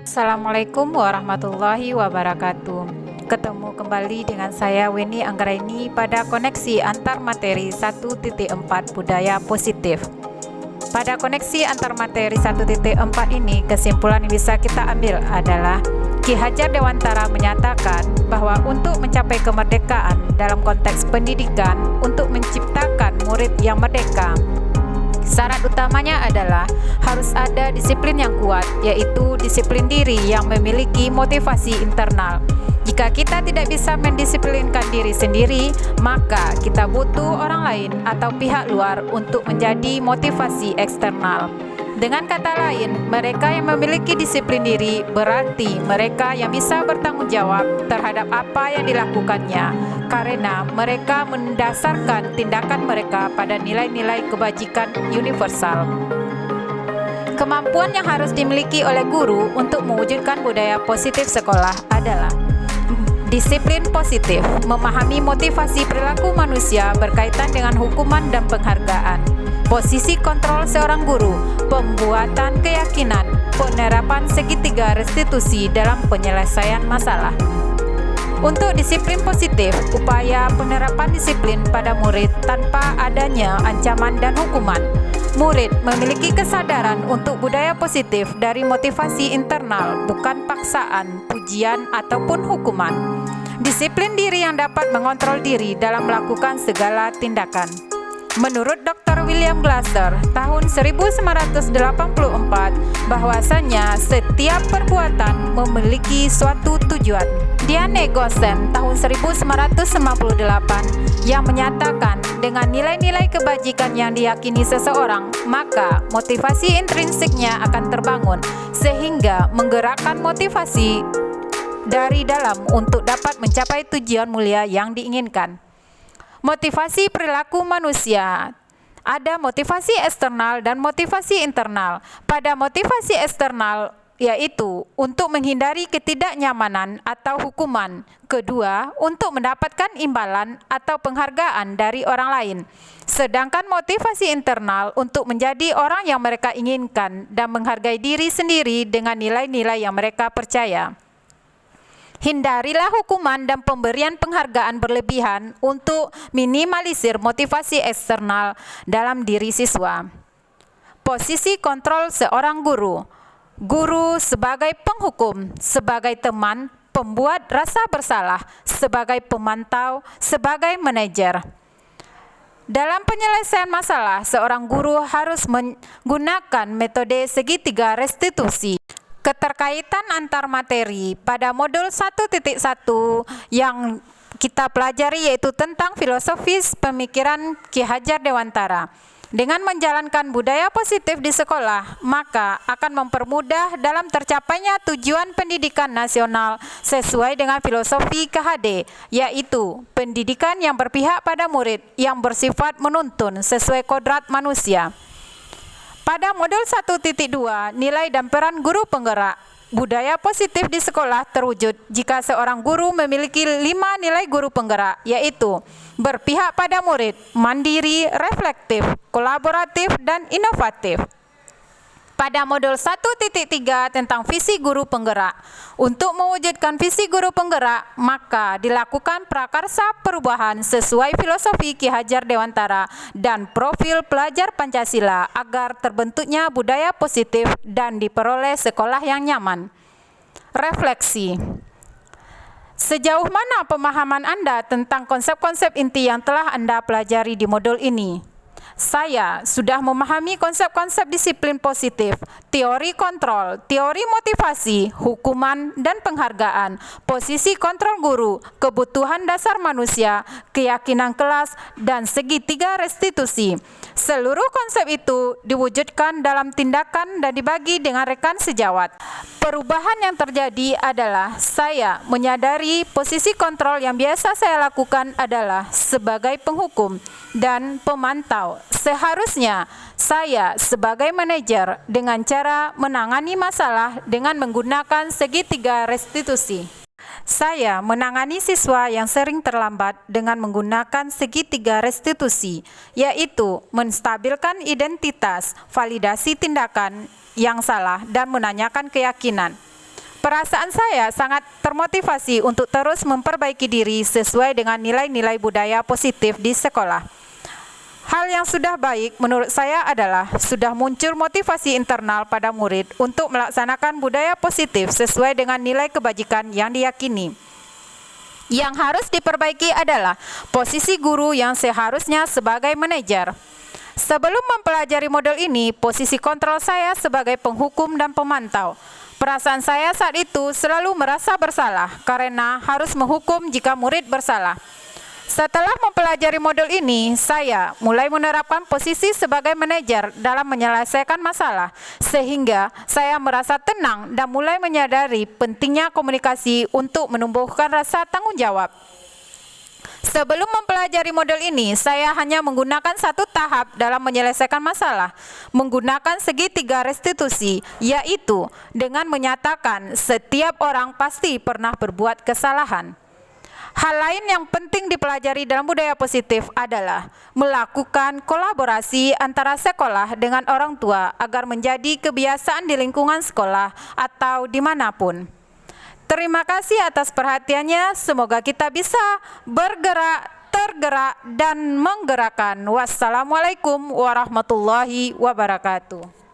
Assalamualaikum warahmatullahi wabarakatuh. Ketemu kembali dengan saya Weni Anggraini pada koneksi antar materi 1.4 budaya positif. Pada koneksi antar materi 1.4 ini, kesimpulan yang bisa kita ambil adalah Ki Hajar Dewantara menyatakan bahwa untuk mencapai kemerdekaan dalam konteks pendidikan, untuk menciptakan murid yang merdeka, syarat utamanya adalah harus ada disiplin yang kuat, yaitu disiplin diri yang memiliki motivasi internal. Jika kita tidak bisa mendisiplinkan diri sendiri, maka kita butuh orang lain atau pihak luar untuk menjadi motivasi eksternal. Dengan kata lain, mereka yang memiliki disiplin diri berarti mereka yang bisa bertanggung jawab terhadap apa yang dilakukannya, karena mereka mendasarkan tindakan mereka pada nilai-nilai kebajikan universal. Kemampuan yang harus dimiliki oleh guru untuk mewujudkan budaya positif sekolah adalah disiplin positif, memahami motivasi perilaku manusia berkaitan dengan hukuman dan penghargaan, posisi kontrol seorang guru, pembuatan keyakinan, penerapan segitiga restitusi dalam penyelesaian masalah. Untuk disiplin positif, upaya penerapan disiplin pada murid tanpa adanya ancaman dan hukuman. Murid memiliki kesadaran untuk budaya positif dari motivasi internal, bukan paksaan, pujian, ataupun hukuman. Disiplin diri yang dapat mengontrol diri dalam melakukan segala tindakan. Menurut Dr. William Glasser tahun 1984, bahwasanya setiap perbuatan memiliki suatu tujuan. Diane Gosen tahun 1998 yang menyatakan dengan nilai-nilai kebajikan yang diyakini seseorang, maka motivasi intrinsiknya akan terbangun sehingga menggerakkan motivasi dari dalam untuk dapat mencapai tujuan mulia yang diinginkan. Motivasi perilaku manusia. Ada motivasi eksternal dan motivasi internal. Pada motivasi eksternal, yaitu untuk menghindari ketidaknyamanan atau hukuman. Kedua, untuk mendapatkan imbalan atau penghargaan dari orang lain. Sedangkan motivasi internal untuk menjadi orang yang mereka inginkan dan menghargai diri sendiri dengan nilai-nilai yang mereka percaya. Hindarilah hukuman dan pemberian penghargaan berlebihan untuk minimalisir motivasi eksternal dalam diri siswa. Posisi kontrol seorang guru. Guru sebagai penghukum, sebagai teman, pembuat rasa bersalah, sebagai pemantau, sebagai manajer. Dalam penyelesaian masalah, seorang guru harus menggunakan metode segitiga restitusi. Keterkaitan antar materi pada modul 1.1 yang kita pelajari yaitu tentang filosofis pemikiran Ki Hajar Dewantara. Dengan menjalankan budaya positif di sekolah, maka akan mempermudah dalam tercapainya tujuan pendidikan nasional sesuai dengan filosofi KHD, yaitu pendidikan yang berpihak pada murid yang bersifat menuntun sesuai kodrat manusia. Pada modul 1.2, nilai dan peran guru penggerak. Budaya positif di sekolah terwujud jika seorang guru memiliki 5 nilai guru penggerak, yaitu berpihak pada murid, mandiri, reflektif, kolaboratif, dan inovatif. Pada modul 1.3 tentang visi guru penggerak. Untuk mewujudkan visi guru penggerak, maka dilakukan prakarsa perubahan sesuai filosofi Ki Hajar Dewantara dan profil pelajar Pancasila agar terbentuknya budaya positif dan diperoleh sekolah yang nyaman. Refleksi. Sejauh mana pemahaman Anda tentang konsep-konsep inti yang telah Anda pelajari di modul ini? Saya sudah memahami konsep-konsep disiplin positif, teori kontrol, teori motivasi, hukuman dan penghargaan, posisi kontrol guru, kebutuhan dasar manusia, keyakinan kelas, dan segitiga restitusi. Seluruh konsep itu diwujudkan dalam tindakan dan dibagi dengan rekan sejawat. Perubahan yang terjadi adalah saya menyadari posisi kontrol yang biasa saya lakukan adalah sebagai penghukum dan pemantau. Seharusnya saya sebagai manajer dengan cara menangani masalah dengan menggunakan segitiga restitusi. Saya menangani siswa yang sering terlambat dengan menggunakan segitiga restitusi, yaitu menstabilkan identitas, validasi tindakan yang salah, dan menanyakan keyakinan. Perasaan saya sangat termotivasi untuk terus memperbaiki diri sesuai dengan nilai-nilai budaya positif di sekolah. Hal yang sudah baik menurut saya adalah sudah muncul motivasi internal pada murid untuk melaksanakan budaya positif sesuai dengan nilai kebajikan yang diyakini. Yang harus diperbaiki adalah posisi guru yang seharusnya sebagai manajer. Sebelum mempelajari model ini, posisi kontrol saya sebagai penghukum dan pemantau. Perasaan saya saat itu selalu merasa bersalah karena harus menghukum jika murid bersalah. Setelah mempelajari model ini, saya mulai menerapkan posisi sebagai manajer dalam menyelesaikan masalah, sehingga saya merasa tenang dan mulai menyadari pentingnya komunikasi untuk menumbuhkan rasa tanggung jawab. Sebelum mempelajari model ini, saya hanya menggunakan satu tahap dalam menyelesaikan masalah, menggunakan segitiga restitusi, yaitu dengan menyatakan setiap orang pasti pernah berbuat kesalahan. Hal lain yang penting dipelajari dalam budaya positif adalah melakukan kolaborasi antara sekolah dengan orang tua agar menjadi kebiasaan di lingkungan sekolah atau dimanapun. Terima kasih atas perhatiannya. Semoga kita bisa bergerak, tergerak, dan menggerakkan. Wassalamualaikum warahmatullahi wabarakatuh.